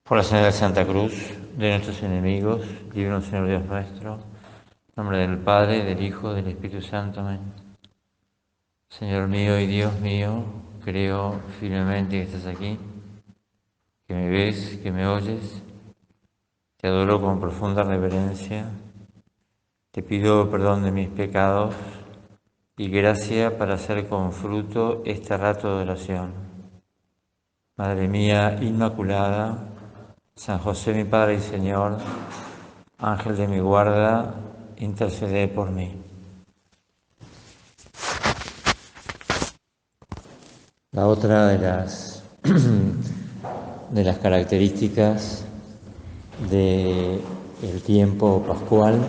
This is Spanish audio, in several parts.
Por la señal de Santa Cruz, de nuestros enemigos, líbranos, Señor Dios nuestro, en nombre del Padre, del Hijo, del Espíritu Santo. Amén. Señor mío y Dios mío, creo firmemente que estás aquí, que me ves, que me oyes. Te adoro con profunda reverencia. Te pido perdón de mis pecados y gracia para hacer con fruto este rato de oración. Madre mía Inmaculada, San José mi Padre y Señor, Ángel de mi guarda, intercede por mí. La otra de las características del tiempo pascual,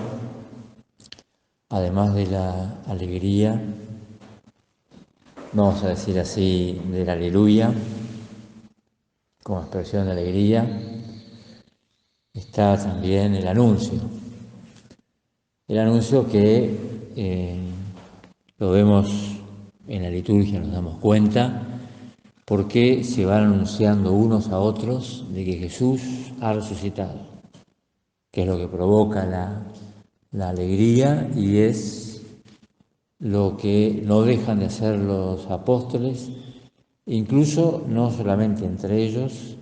además de la alegría, vamos a decir así, de la aleluya, como expresión de alegría, está también el anuncio. El anuncio que lo vemos en la liturgia, nos damos cuenta, porque se van anunciando unos a otros de que Jesús ha resucitado, que es lo que provoca la alegría y es lo que no dejan de hacer los apóstoles, incluso no solamente entre ellos,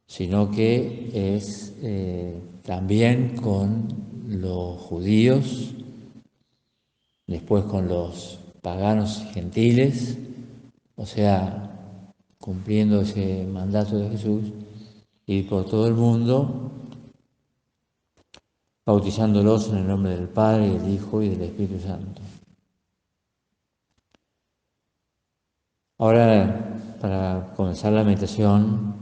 sino que es también con los judíos, después con los paganos y gentiles, o sea, cumpliendo ese mandato de Jesús, ir por todo el mundo, bautizándolos en el nombre del Padre, del Hijo y del Espíritu Santo. Ahora, para comenzar la meditación,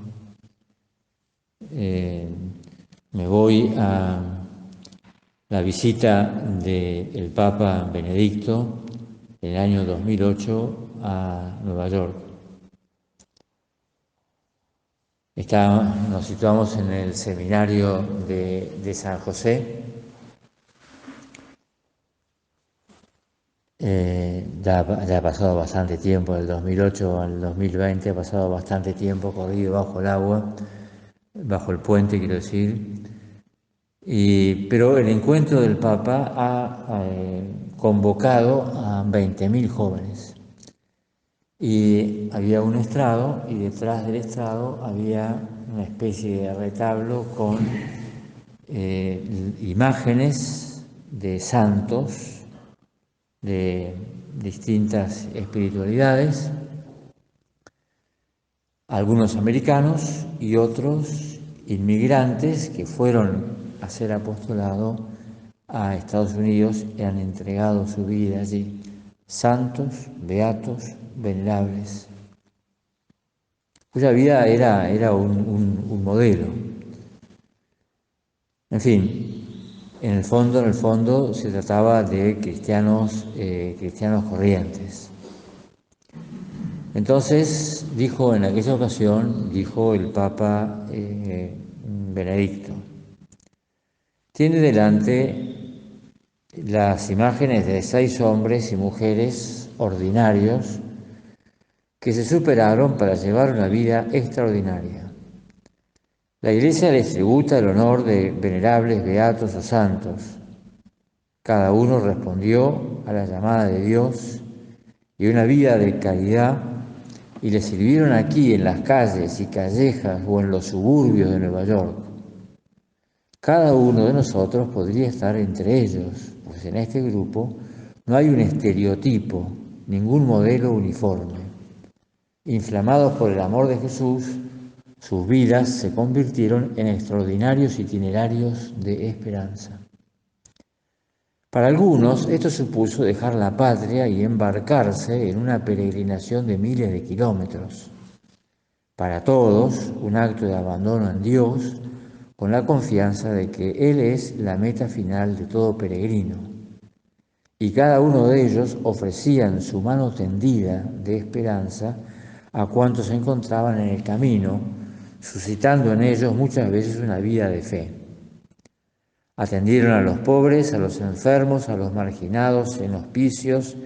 me voy a la visita del Papa Benedicto en el año 2008 a Nueva York. Nos situamos en el seminario de San José. Ya ha pasado bastante tiempo, del 2008 al 2020 ha pasado bastante tiempo corrido bajo el agua, bajo el puente, quiero decir. Pero el encuentro del Papa ha convocado a 20.000 jóvenes. Y había un estrado y detrás del estrado había una especie de retablo con imágenes de santos de distintas espiritualidades, algunos americanos y otros inmigrantes que fueron a hacer apostolado a Estados Unidos y han entregado su vida allí, santos, beatos, venerables, cuya vida era un modelo. En fin, en el fondo se trataba de cristianos corrientes. Entonces en aquella ocasión dijo el Papa Benedicto, tiene delante las imágenes de 6 hombres y mujeres ordinarios que se superaron para llevar una vida extraordinaria. La Iglesia les tributa el honor de venerables, beatos o santos. Cada uno respondió a la llamada de Dios y una vida de caridad y le sirvieron aquí en las calles y callejas o en los suburbios de Nueva York. Cada uno de nosotros podría estar entre ellos, pues en este grupo no hay un estereotipo, ningún modelo uniforme. Inflamados por el amor de Jesús, sus vidas se convirtieron en extraordinarios itinerarios de esperanza. Para algunos, esto supuso dejar la patria y embarcarse en una peregrinación de miles de kilómetros. Para todos, un acto de abandono en Dios, con la confianza de que Él es la meta final de todo peregrino. Y cada uno de ellos ofrecían su mano tendida de esperanza a cuantos se encontraban en el camino, suscitando en ellos muchas veces una vida de fe. Atendieron a los pobres, a los enfermos, a los marginados en hospicios,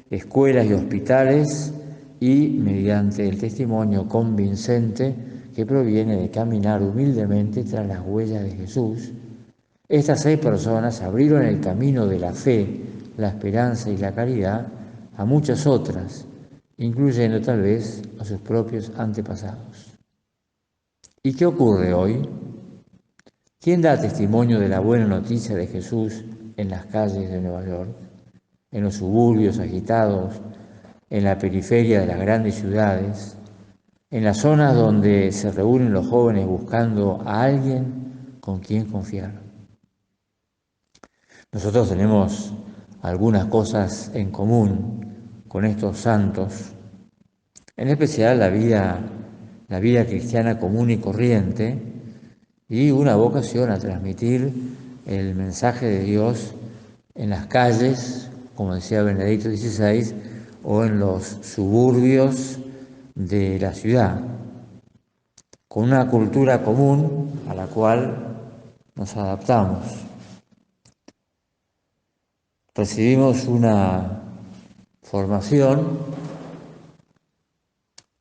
escuelas y hospitales y, mediante el testimonio convincente que proviene de caminar humildemente tras las huellas de Jesús. Estas 6 personas abrieron el camino de la fe, la esperanza y la caridad a muchas otras, incluyendo tal vez a sus propios antepasados. ¿Y qué ocurre hoy? ¿Quién da testimonio de la buena noticia de Jesús en las calles de Nueva York, en los suburbios agitados, en la periferia de las grandes ciudades, en las zonas donde se reúnen los jóvenes buscando a alguien con quien confiar? Nosotros tenemos algunas cosas en común con estos santos, en especial la vida cristiana común y corriente, y una vocación a transmitir el mensaje de Dios en las calles, como decía Benedicto XVI, o en los suburbios de la ciudad, con una cultura común a la cual nos adaptamos. Recibimos una formación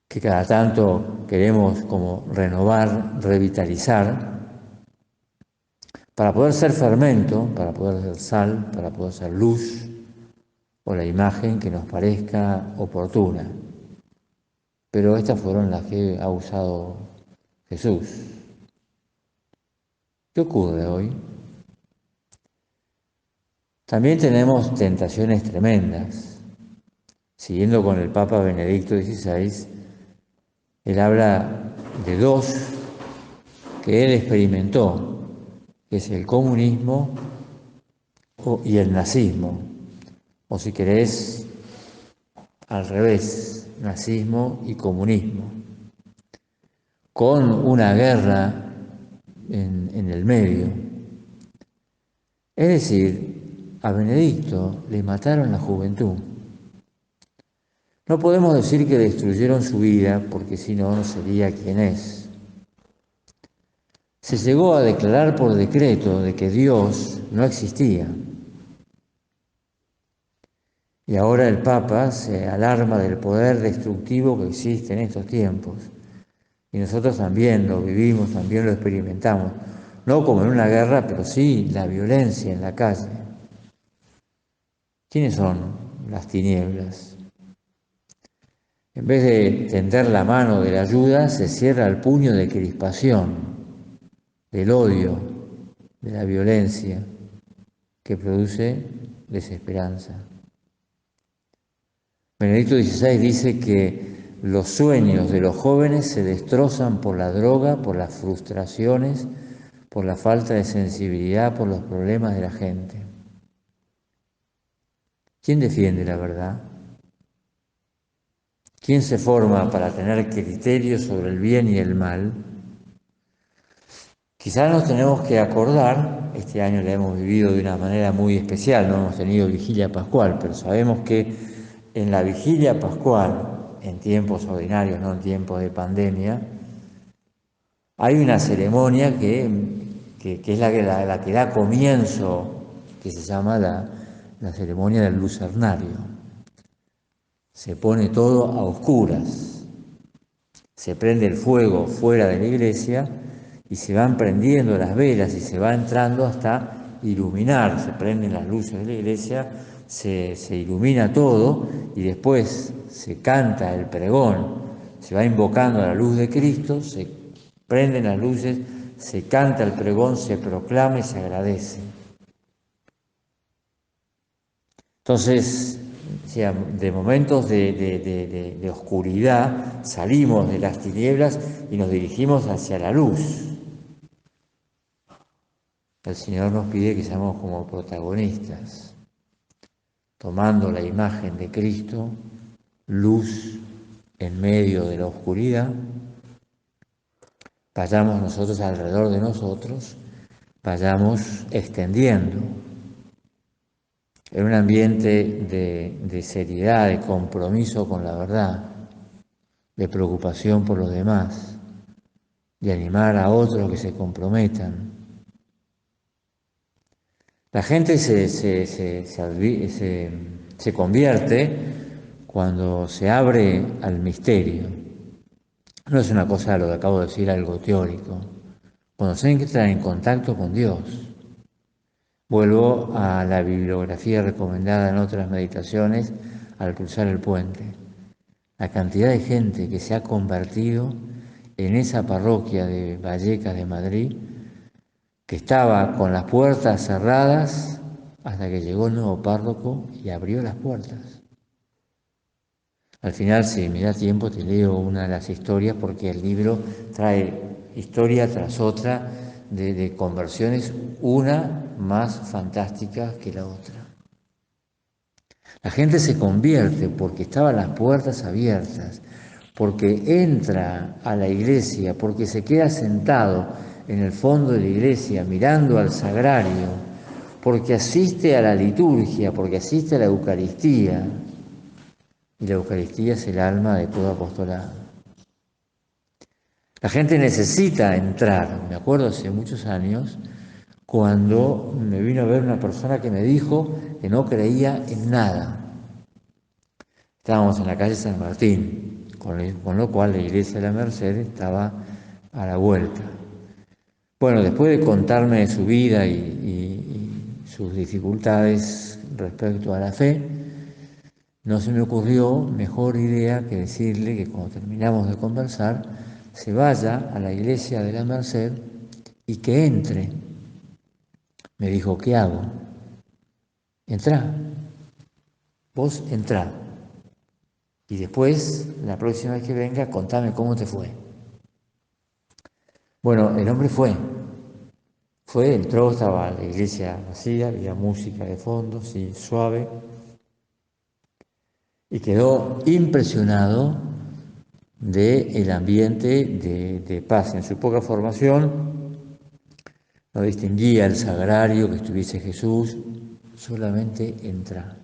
que cada tanto queremos como renovar, revitalizar, para poder ser fermento, para poder ser sal, para poder ser luz, o la imagen que nos parezca oportuna. Pero estas fueron las que ha usado Jesús. ¿Qué ocurre hoy? También tenemos tentaciones tremendas. Siguiendo con el Papa Benedicto XVI, él habla de 2 que él experimentó, que es el comunismo y el nazismo, o si querés, al revés, nazismo y comunismo, con una guerra en el medio. Es decir, a Benedicto le mataron la juventud. No podemos decir que destruyeron su vida, porque si no, no sería quien es. Se llegó a declarar por decreto de que Dios no existía. Y ahora el Papa se alarma del poder destructivo que existe en estos tiempos. Y nosotros también lo vivimos, también lo experimentamos. No como en una guerra, pero sí la violencia en la calle. ¿Quiénes son las tinieblas? En vez de tender la mano de la ayuda, se cierra el puño de crispación, del odio, de la violencia, que produce desesperanza. Benedicto XVI dice que los sueños de los jóvenes se destrozan por la droga, por las frustraciones, por la falta de sensibilidad, por los problemas de la gente. ¿Quién defiende la verdad? ¿Quién se forma para tener criterios sobre el bien y el mal? Quizás nos tenemos que acordar, este año la hemos vivido de una manera muy especial, no hemos tenido vigilia pascual, pero sabemos que en la vigilia pascual, en tiempos ordinarios, no en tiempos de pandemia, hay una ceremonia que es la que da comienzo, que se llama la ceremonia del lucernario. Se pone todo a oscuras, se prende el fuego fuera de la iglesia y se van prendiendo las velas y se va entrando hasta iluminar, se prenden las luces de la iglesia, se ilumina todo y después se canta el pregón, se va invocando a la luz de Cristo, se prenden las luces, se canta el pregón, se proclama y se agradece. Entonces, de momentos de oscuridad salimos de las tinieblas y nos dirigimos hacia la luz. El Señor nos pide que seamos como protagonistas, tomando la imagen de Cristo, luz en medio de la oscuridad. Vayamos nosotros alrededor de nosotros, vayamos extendiendo en un ambiente de seriedad, de compromiso con la verdad, de preocupación por los demás, de animar a otros que se comprometan. La gente se convierte cuando se abre al misterio. No es una cosa, lo que acabo de decir, algo teórico. Cuando se entra en contacto con Dios, vuelvo a la bibliografía recomendada en otras meditaciones al cruzar el puente. La cantidad de gente que se ha convertido en esa parroquia de Vallecas de Madrid, que estaba con las puertas cerradas hasta que llegó el nuevo párroco y abrió las puertas. Al final, si me da tiempo, te leo una de las historias porque el libro trae historia tras otra de conversiones, una más fantástica que la otra. La gente se convierte porque estaban las puertas abiertas, porque entra a la iglesia, porque se queda sentado en el fondo de la iglesia mirando al sagrario, porque asiste a la liturgia, porque asiste a la Eucaristía. Y la Eucaristía es el alma de todo apostolado. La gente necesita entrar. Me acuerdo hace muchos años cuando me vino a ver una persona que me dijo que no creía en nada. Estábamos en la calle San Martín, con lo cual la iglesia de la Merced estaba a la vuelta. Bueno, después de contarme su vida y sus dificultades respecto a la fe, no se me ocurrió mejor idea que decirle que cuando terminamos de conversar, se vaya a la iglesia de la Merced y que entre. Me dijo, ¿qué hago? Entrá, vos entrá. Y después, la próxima vez que venga, contame cómo te fue. Bueno, el hombre fue, entró, estaba la iglesia vacía, había música de fondo, sí, suave, y quedó impresionado del ambiente de paz. En su poca formación no distinguía el sagrario, que estuviese Jesús, solamente entra.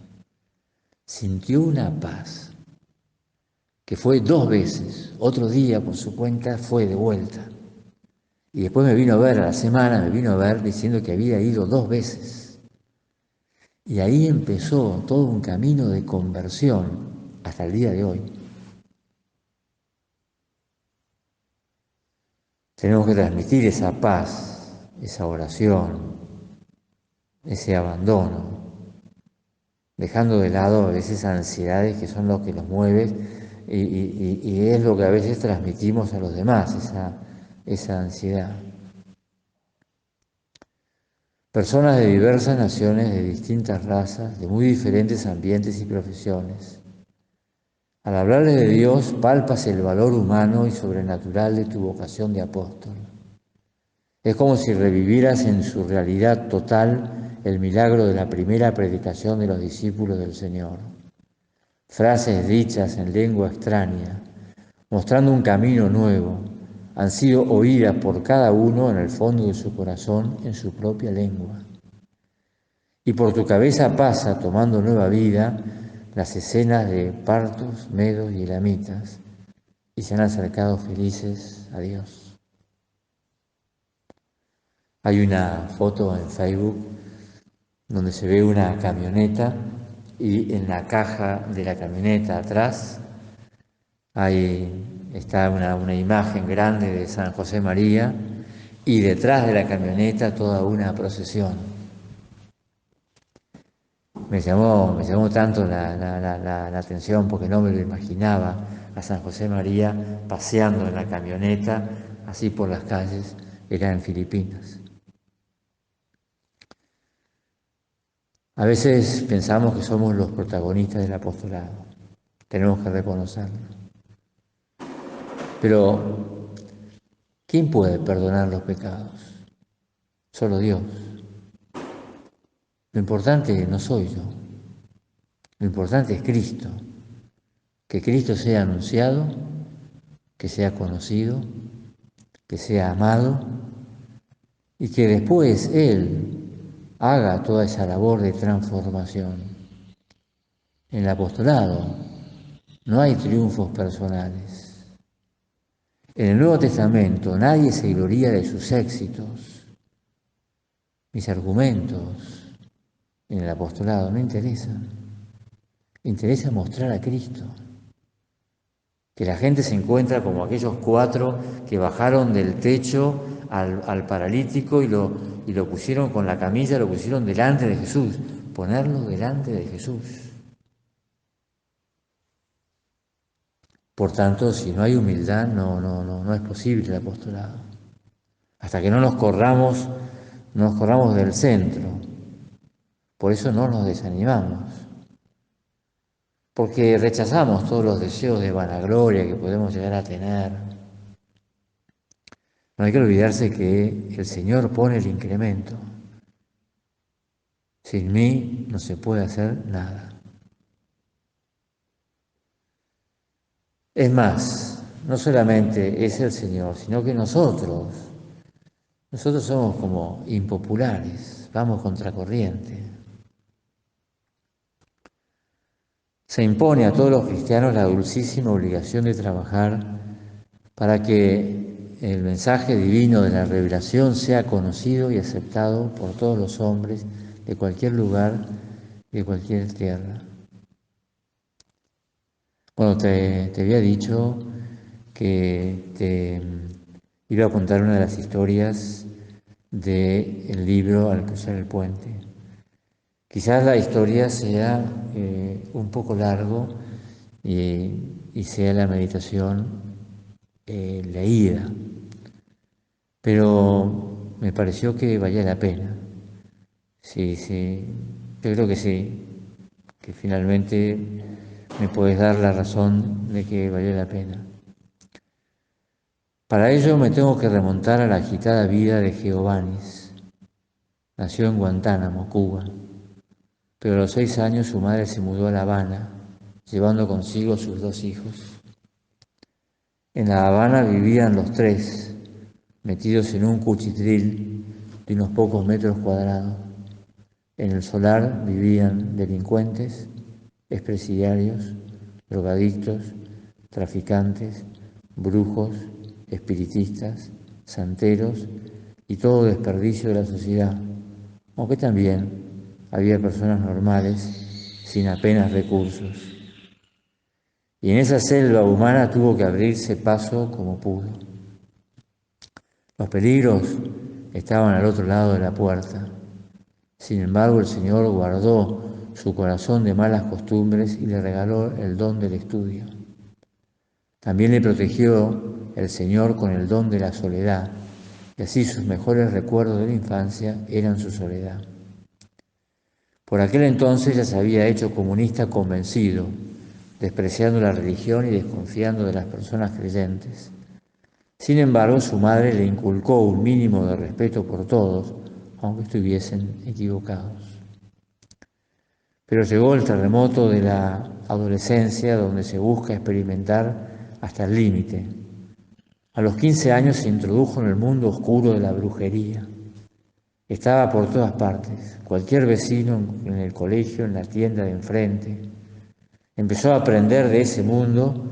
Sintió una paz, que fue 2 veces, otro día por su cuenta fue de vuelta. Y después me vino a ver, a la semana me vino a ver diciendo que había ido 2 veces. Y ahí empezó todo un camino de conversión hasta el día de hoy. Tenemos que transmitir esa paz, esa oración, ese abandono, dejando de lado a veces ansiedades que son lo que nos mueve y es lo que a veces transmitimos a los demás, esa ansiedad. Personas de diversas naciones, de distintas razas, de muy diferentes ambientes y profesiones. Al hablarles de Dios, palpas el valor humano y sobrenatural de tu vocación de apóstol. Es como si revivieras en su realidad total el milagro de la primera predicación de los discípulos del Señor. Frases dichas en lengua extraña, mostrando un camino nuevo, han sido oídas por cada uno en el fondo de su corazón en su propia lengua. Y por tu cabeza pasa, tomando nueva vida, las escenas de partos, medos y elamitas, y se han acercado felices a Dios. Hay una foto en Facebook donde se ve una camioneta y en la caja de la camioneta atrás está una imagen grande de San José María y detrás de la camioneta toda una procesión. Me llamó tanto la atención porque no me lo imaginaba a San José María paseando en la camioneta así por las calles, era en Filipinas. A veces pensamos que somos los protagonistas del apostolado, tenemos que reconocerlo. Pero, ¿quién puede perdonar los pecados? Solo Dios. Lo importante no soy yo, lo importante es Cristo. Que Cristo sea anunciado, que sea conocido, que sea amado y que después Él haga toda esa labor de transformación. En el apostolado no hay triunfos personales. En el Nuevo Testamento nadie se gloría de sus éxitos. Mis argumentos en el apostolado no interesan. Interesa mostrar a Cristo. que la gente se encuentra como aquellos 4 que bajaron del techo al paralítico y lo pusieron con la camilla, lo pusieron delante de Jesús, ponerlo delante de Jesús. Por tanto, si no hay humildad, no es posible el apostolado. Hasta que no nos corramos del centro. Por eso no nos desanimamos. Porque rechazamos todos los deseos de vanagloria que podemos llegar a tener. No hay que olvidarse que el Señor pone el incremento. Sin mí no se puede hacer nada. Es más, no solamente es el Señor, sino que nosotros somos como impopulares, vamos contracorriente. Se impone a todos los cristianos la dulcísima obligación de trabajar para que el mensaje divino de la revelación sea conocido y aceptado por todos los hombres de cualquier lugar, de cualquier tierra. Bueno, te había dicho que te iba a contar una de las historias del libro Al cruzar el puente. Quizás la historia sea un poco largo y sea la meditación leída, pero me pareció que valía la pena. Sí, yo creo que sí, que finalmente me puedes dar la razón de que valió la pena. Para ello me tengo que remontar a la agitada vida de Giovannis. Nació en Guantánamo, Cuba, pero a los 6 años su madre se mudó a La Habana, llevando consigo sus 2 hijos. En La Habana vivían los 3, metidos en un cuchitril de unos pocos metros cuadrados. En el solar vivían delincuentes, expresidiarios, drogadictos, traficantes, brujos, espiritistas, santeros y todo desperdicio de la sociedad, aunque también había personas normales sin apenas recursos. Y en esa selva humana tuvo que abrirse paso como pudo. Los peligros estaban al otro lado de la puerta. Sin embargo, el Señor guardó su corazón de malas costumbres y le regaló el don del estudio. También le protegió el Señor con el don de la soledad, y así sus mejores recuerdos de la infancia eran su soledad. Por aquel entonces ya se había hecho comunista convencido, despreciando la religión y desconfiando de las personas creyentes. Sin embargo, su madre le inculcó un mínimo de respeto por todos, aunque estuviesen equivocados. Pero llegó el terremoto de la adolescencia, donde se busca experimentar hasta el límite. A los 15 años se introdujo en el mundo oscuro de la brujería. Estaba por todas partes, cualquier vecino en el colegio, en la tienda de enfrente. Empezó a aprender de ese mundo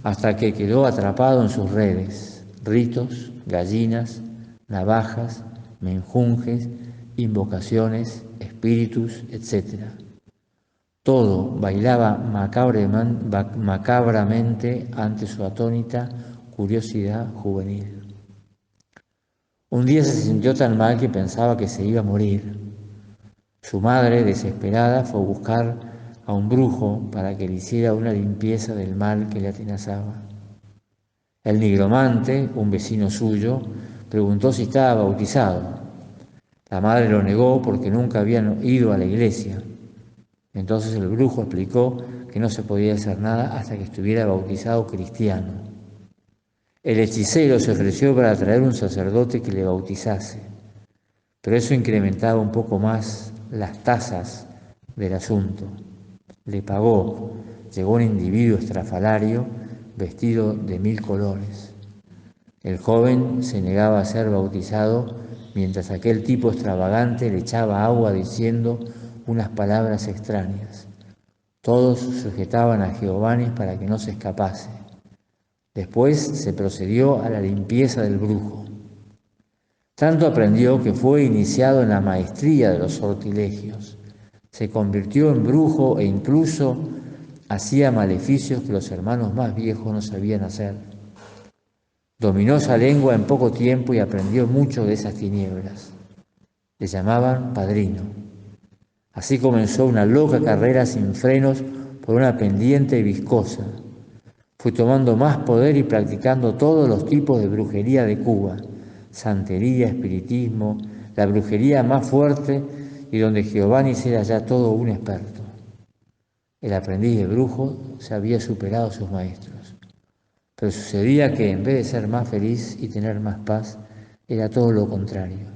hasta que quedó atrapado en sus redes, ritos, gallinas, navajas, menjunjes, invocaciones, espíritus, etc. Todo bailaba macabramente ante su atónita curiosidad juvenil. Un día se sintió tan mal que pensaba que se iba a morir. Su madre, desesperada, fue a buscar a un brujo para que le hiciera una limpieza del mal que le atenazaba. El nigromante, un vecino suyo, preguntó si estaba bautizado. La madre lo negó porque nunca habían ido a la iglesia. Entonces el brujo explicó que no se podía hacer nada hasta que estuviera bautizado cristiano. El hechicero se ofreció para traer un sacerdote que le bautizase, pero eso incrementaba un poco más las tasas del asunto. Le pagó. Llegó un individuo estrafalario vestido de 1000 colores. El joven se negaba a ser bautizado mientras aquel tipo extravagante le echaba agua diciendo unas palabras extrañas. Todos sujetaban a Giovanni para que no se escapase. Después se procedió a la limpieza del brujo. Tanto aprendió que fue iniciado en la maestría de los sortilegios. Se convirtió en brujo e incluso hacía maleficios que los hermanos más viejos no sabían hacer. Dominó esa lengua en poco tiempo y aprendió mucho de esas tinieblas. Le llamaban padrino. Así comenzó una loca carrera sin frenos por una pendiente viscosa. Fue tomando más poder y practicando todos los tipos de brujería de Cuba, santería, espiritismo, la brujería más fuerte y donde Giovanni era ya todo un experto. El aprendiz de brujo se había superado a sus maestros, pero sucedía que en vez de ser más feliz y tener más paz, era todo lo contrario.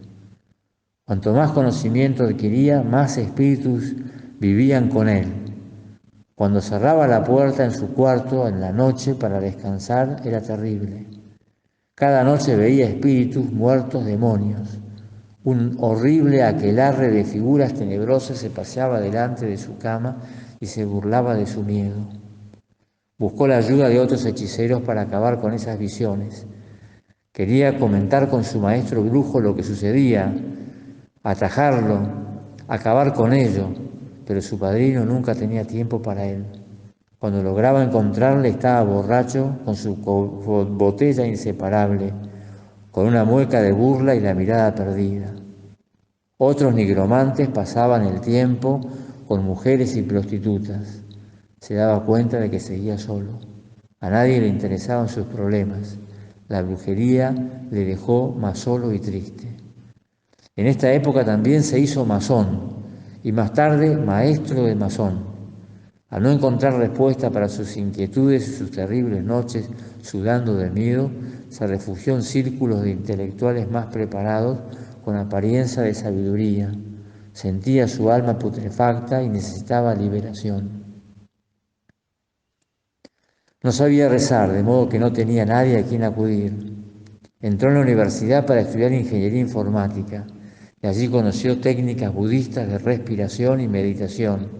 Cuanto más conocimiento adquiría, más espíritus vivían con él. Cuando cerraba la puerta en su cuarto en la noche para descansar, era terrible. Cada noche veía espíritus muertos, demonios. Un horrible aquelarre de figuras tenebrosas se paseaba delante de su cama y se burlaba de su miedo. Buscó la ayuda de otros hechiceros para acabar con esas visiones. Quería comentar con su maestro brujo lo que sucedía, atajarlo, acabar con ello, pero su padrino nunca tenía tiempo para él. Cuando lograba encontrarle estaba borracho con su botella inseparable, con una mueca de burla y la mirada perdida. Otros nigromantes pasaban el tiempo con mujeres y prostitutas. Se daba cuenta de que seguía solo. A nadie le interesaban sus problemas. La brujería le dejó más solo y triste. En esta época también se hizo masón y más tarde maestro de masón. Al no encontrar respuesta para sus inquietudes y sus terribles noches sudando de miedo, se refugió en círculos de intelectuales más preparados con apariencia de sabiduría. Sentía su alma putrefacta y necesitaba liberación. No sabía rezar, de modo que no tenía nadie a quien acudir. Entró en la universidad para estudiar ingeniería informática y allí conoció técnicas budistas de respiración y meditación.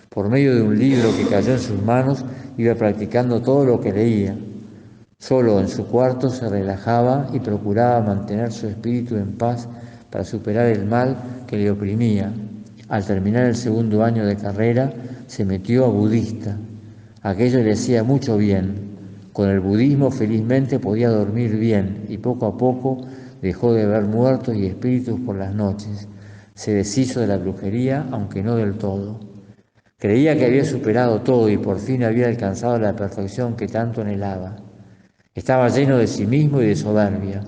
Por medio de un libro que cayó en sus manos, iba practicando todo lo que leía. Solo en su cuarto se relajaba y procuraba mantener su espíritu en paz para superar el mal que le oprimía. Al terminar el segundo año de carrera, se metió a budista. Aquello le hacía mucho bien. Con el budismo felizmente podía dormir bien y poco a poco dejó de ver muertos y espíritus por las noches. Se deshizo de la brujería, aunque no del todo. Creía que había superado todo y por fin había alcanzado la perfección que tanto anhelaba. Estaba lleno de sí mismo y de soberbia.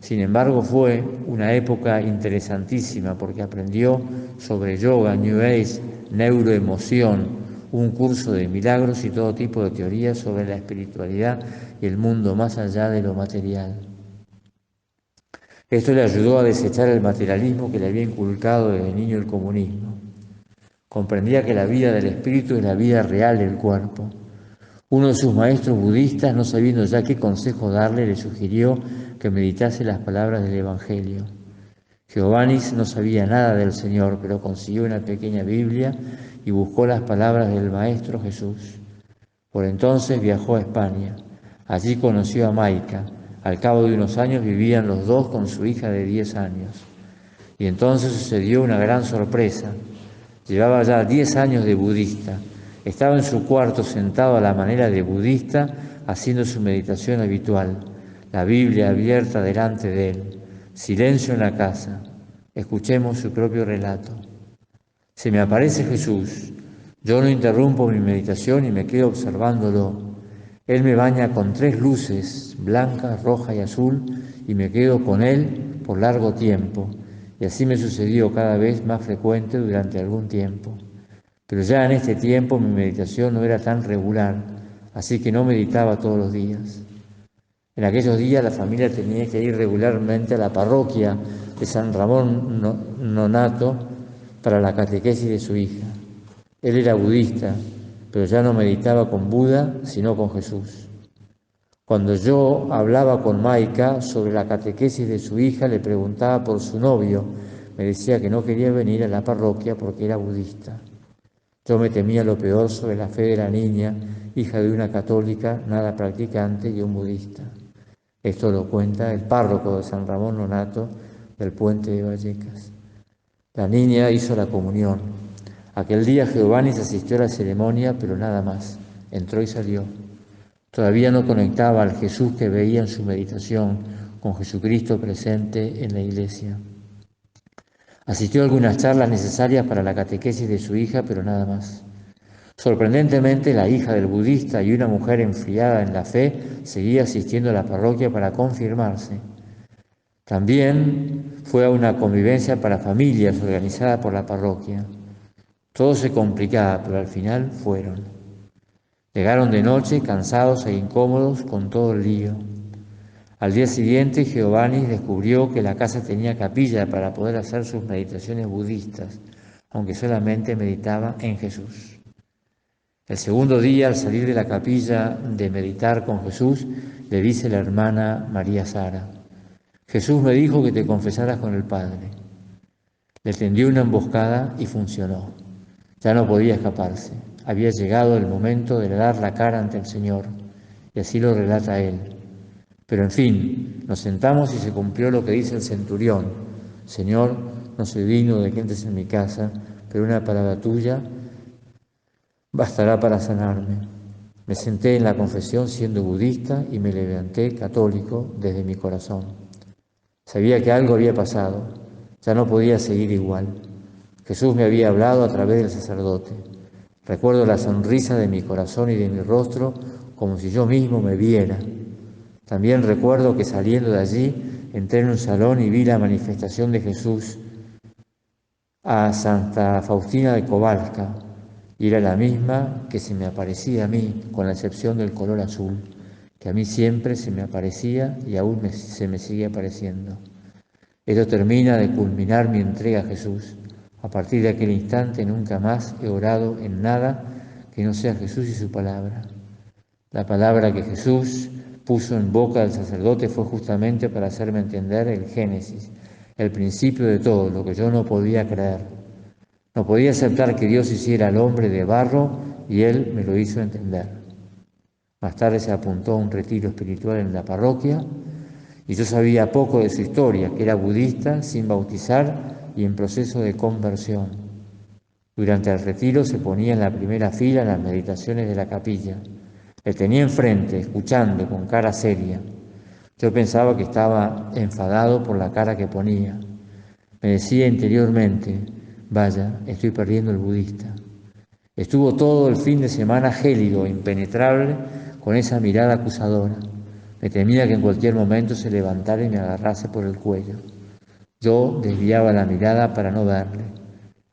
Sin embargo, fue una época interesantísima porque aprendió sobre yoga, New Age, neuroemoción, un curso de milagros y todo tipo de teorías sobre la espiritualidad y el mundo más allá de lo material. Esto le ayudó a desechar el materialismo que le había inculcado desde niño el comunismo. Comprendía que la vida del espíritu es la vida real del cuerpo. Uno de sus maestros budistas, no sabiendo ya qué consejo darle, le sugirió que meditase las palabras del Evangelio. Giovanni no sabía nada del Señor, pero consiguió una pequeña Biblia y buscó las palabras del Maestro Jesús. Por entonces viajó a España. Allí conoció a Maika. Al cabo de unos años vivían los dos con su hija de 10 años. Y entonces sucedió una gran sorpresa. Llevaba ya 10 años de budista. Estaba en su cuarto sentado a la manera de budista, haciendo su meditación habitual, la Biblia abierta delante de él. Silencio en la casa. Escuchemos su propio relato. Se me aparece Jesús. Yo no interrumpo mi meditación y me quedo observándolo. Él me baña con 3 luces, blanca, roja y azul, y me quedo con él por largo tiempo. Y así me sucedió cada vez más frecuente durante algún tiempo. Pero ya en este tiempo mi meditación no era tan regular, así que no meditaba todos los días. En aquellos días la familia tenía que ir regularmente a la parroquia de San Ramón Nonato para la catequesis de su hija. Él era budista, pero ya no meditaba con Buda, sino con Jesús. Cuando yo hablaba con Maika sobre la catequesis de su hija, le preguntaba por su novio. Me decía que no quería venir a la parroquia porque era budista. Yo me temía lo peor sobre la fe de la niña, hija de una católica nada practicante y un budista. Esto lo cuenta el párroco de San Ramón Nonato del Puente de Vallecas. La niña hizo la comunión. Aquel día Giovanni asistió a la ceremonia, pero nada más. Entró y salió. Todavía no conectaba al Jesús que veía en su meditación con Jesucristo presente en la iglesia. Asistió a algunas charlas necesarias para la catequesis de su hija, pero nada más. Sorprendentemente, la hija del budista y una mujer enfriada en la fe seguía asistiendo a la parroquia para confirmarse. También fue a una convivencia para familias organizada por la parroquia. Todo se complicaba, pero al final fueron. Llegaron de noche, cansados e incómodos, con todo el lío. Al día siguiente, Giovanni descubrió que la casa tenía capilla para poder hacer sus meditaciones budistas, aunque solamente meditaba en Jesús. El segundo día, al salir de la capilla de meditar con Jesús, le dice la hermana María Sara: Jesús me dijo que te confesaras con el Padre. Le tendió una emboscada y funcionó. Ya no podía escaparse. Había llegado el momento de dar la cara ante el Señor, y así lo relata él. Pero en fin, nos sentamos y se cumplió lo que dice el centurión: Señor, no soy digno de que entres en mi casa, pero una palabra tuya bastará para sanarme. Me senté en la confesión siendo budista y me levanté católico desde mi corazón. Sabía que algo había pasado, ya no podía seguir igual. Jesús me había hablado a través del sacerdote. Recuerdo la sonrisa de mi corazón y de mi rostro como si yo mismo me viera. También recuerdo que saliendo de allí entré en un salón y vi la manifestación de Jesús a Santa Faustina de Kowalska, y era la misma que se me aparecía a mí, con la excepción del color azul, que a mí siempre se me aparecía y aún se me sigue apareciendo. Esto termina de culminar mi entrega a Jesús. A partir de aquel instante nunca más he orado en nada que no sea Jesús y su palabra. La palabra que Jesús puso en boca del sacerdote fue justamente para hacerme entender el Génesis, el principio de todo, lo que yo no podía creer. No podía aceptar que Dios hiciera al hombre de barro y Él me lo hizo entender. Más tarde se apuntó a un retiro espiritual en la parroquia y yo sabía poco de su historia, que era budista, sin bautizar y en proceso de conversión. Durante el retiro se ponía en la primera fila en las meditaciones de la capilla. Le tenía enfrente, escuchando con cara seria. Yo pensaba que estaba enfadado por la cara que ponía. Me decía interiormente: vaya, estoy perdiendo el budista. Estuvo todo el fin de semana gélido, impenetrable, con esa mirada acusadora. Me temía que en cualquier momento se levantara y me agarrase por el cuello. Yo desviaba la mirada para no verle.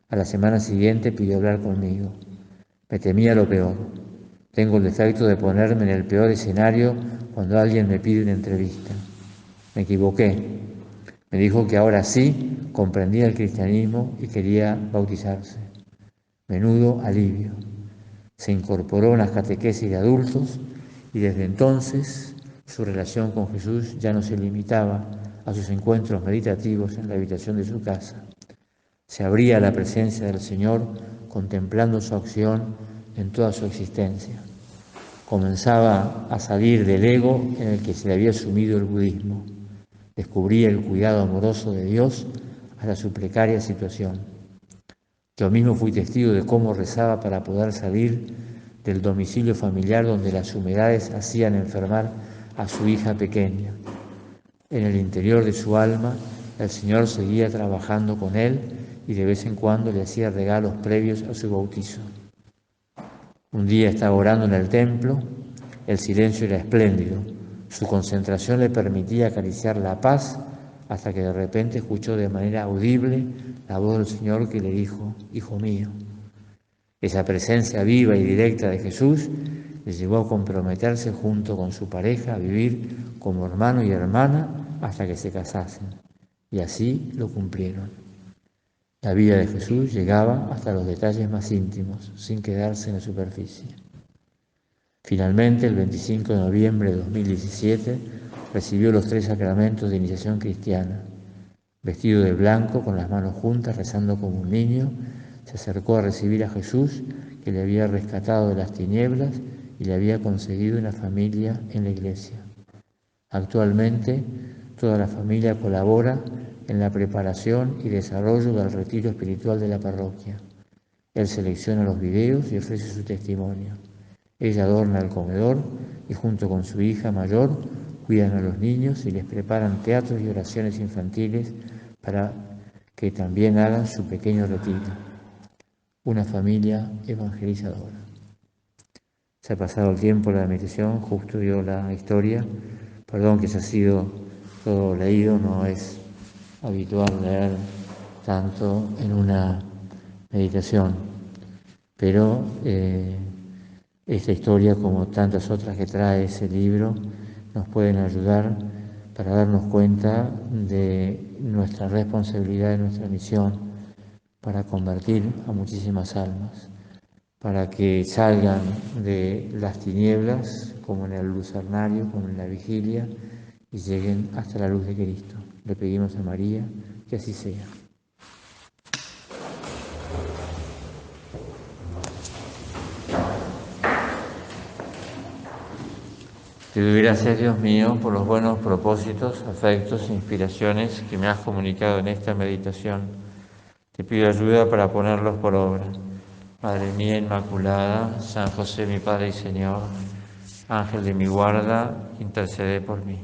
A la semana siguiente pidió hablar conmigo. Me temía lo peor. Tengo el defecto de ponerme en el peor escenario cuando alguien me pide una entrevista. Me equivoqué. Me dijo que ahora sí comprendía el cristianismo y quería bautizarse. Menudo alivio. Se incorporó en las catequesis de adultos y desde entonces su relación con Jesús ya no se limitaba a sus encuentros meditativos en la habitación de su casa. Se abría a la presencia del Señor contemplando su acción en toda su existencia. Comenzaba a salir del ego en el que se le había sumido el budismo. Descubría el cuidado amoroso de Dios hasta su precaria situación. Yo mismo fui testigo de cómo rezaba para poder salir del domicilio familiar donde las humedades hacían enfermar a su hija pequeña. En el interior de su alma, el Señor seguía trabajando con él y de vez en cuando le hacía regalos previos a su bautizo. Un día estaba orando en el templo, el silencio era espléndido. Su concentración le permitía acariciar la paz hasta que de repente escuchó de manera audible la voz del Señor que le dijo: Hijo mío. Esa presencia viva y directa de Jesús le llevó a comprometerse junto con su pareja a vivir como hermano y hermana hasta que se casasen. Y así lo cumplieron. La vida de Jesús llegaba hasta los detalles más íntimos, sin quedarse en la superficie. Finalmente, el 25 de noviembre de 2017, recibió los 3 sacramentos de iniciación cristiana. Vestido de blanco, con las manos juntas, rezando como un niño, se acercó a recibir a Jesús, que le había rescatado de las tinieblas y le había concedido una familia en la iglesia. Actualmente, toda la familia colabora en la preparación y desarrollo del retiro espiritual de la parroquia. Él selecciona los videos y ofrece su testimonio. Ella adorna el comedor y junto con su hija mayor cuidan a los niños y les preparan teatros y oraciones infantiles para que también hagan su pequeño retiro. Una familia evangelizadora. Se ha pasado el tiempo de la meditación, justo dio la historia. Perdón que se ha sido todo leído, no es habitual leer tanto en una meditación, pero esta historia, como tantas otras que trae ese libro, nos pueden ayudar para darnos cuenta de nuestra responsabilidad y nuestra misión para convertir a muchísimas almas, para que salgan de las tinieblas, como en el lucernario, como en la vigilia, y lleguen hasta la luz de Cristo. Le pedimos a María que así sea. Te doy gracias, Dios mío, por los buenos propósitos, afectos e inspiraciones que me has comunicado en esta meditación. Te pido ayuda para ponerlos por obra. Madre mía Inmaculada, San José mi Padre y Señor, Ángel de mi guarda, intercede por mí.